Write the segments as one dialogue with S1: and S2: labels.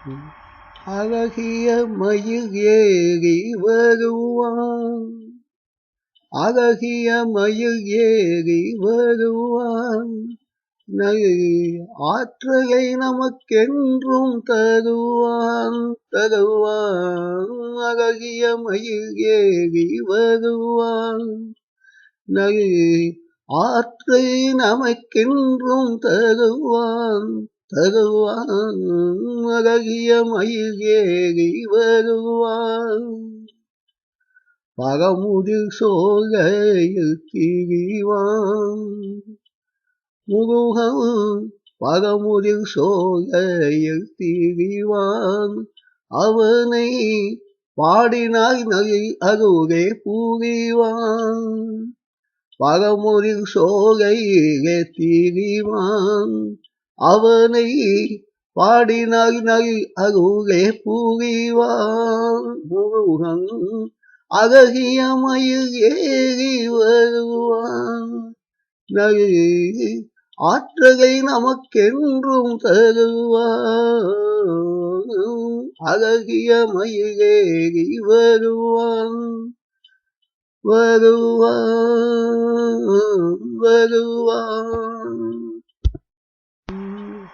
S1: அழகிய மயில் ஏறி வருவான், அழகிய மயில் ஏறி வருவான், ஆற்றலை நமக்கென்றும் தருவான் தருவான். அழகிய மயில் ஏறி வருவான், ஆற்றை நமக்கென்றும் தருவான் தருவான். அழகிய மயில் ஏறி வருவான், பகமுதிர் சோலையில் திரிவான், முருகன் பகமுதிர் சோலையில் திரிவான். அவனை பாடினாய் நகை அருகே புரிவான், பகமுதிர் சோலையிலே திரிவான். அவனை பாடினாய் நகை அருகே புரிவான். முருகன் அழகிய மயில் ஏறி வருவான், ஆற்றலை நமக்கென்றும் தருவான். அழகிய மயில் ஏறி வருவான் வருவான் வருவான்.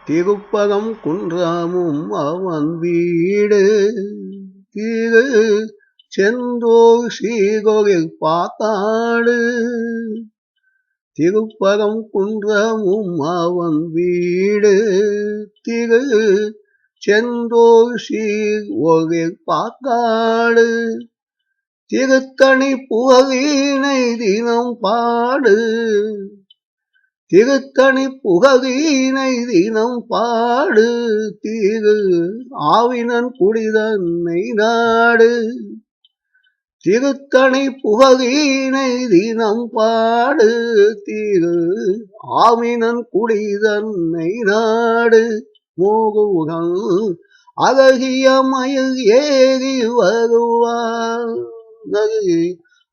S1: திருப்பரம் குன்றமும் அவன் வீடு, திரு செந்தூர் ஸ்ரீகோவில் பாத்தாடு. திருப்பரம் குன்றமும் அவன் வீடு, திரு செந்தூர் ஸ்ரீகோவில் பாத்தாடு. திருத்தணி புகழினை தினம் பாடு, திருத்தணி புகழினை தினம் பாடு. திரு ஆவினன் குடிதன்னை நாடு, திருத்தணி புகழினை தினம் பாடு. திரு ஆவினன் குடிதன்னை நாடு. முருகன் அழகிய மயில் ஏறி வருவான்,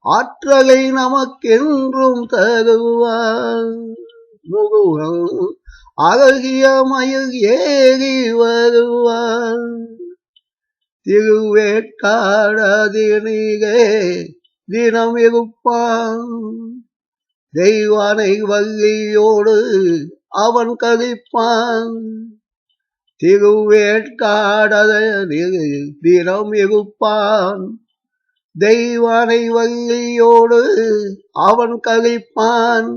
S1: ஆற்றலை நமக்கென்றும் தருவான். முருகன் அழகிய மயில் ஏறி வருவான். திருவேற்காடினிலே தினம் இருப்பான், தெய்வானை வள்ளியோடு அவன் கழிப்பான். திருவேற்காடினிலே தினம் இருப்பான், தெய்வானை வள்ளியோடு அவன் கழிப்பான்.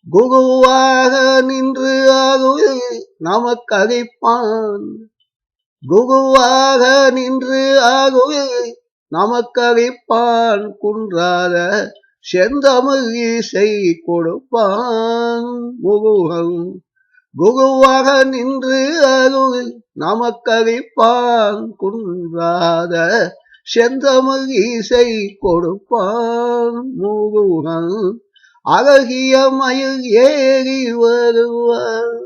S1: குருவாக நின்று அருள் நமக்களிப்பான், குருவாக நின்று அருள் நமக்களிப்பான். குன்றாத செந்தமிழ் இசை கொடுப்பான். முருகன் குருவாக நின்று அருள் நமக்களிப்பான். குன்றாத செந்தமிழ் இசை கொடுப்பான். முருகன் அழகிய மயில் ஏறி வருவான்,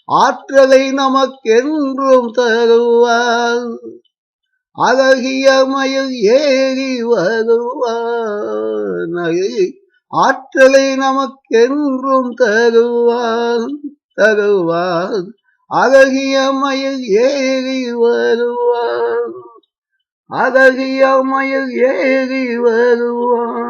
S1: ஆற்றலை நமக்கென்றும் தருவான். அழகிய மயில் ஏறி வருவான், ஆற்றலை நமக்கென்றும் தருவான் தருவான். அழகிய மயில் ஏறி வருவான், அழகிய மயில் ஏறி வருவான்.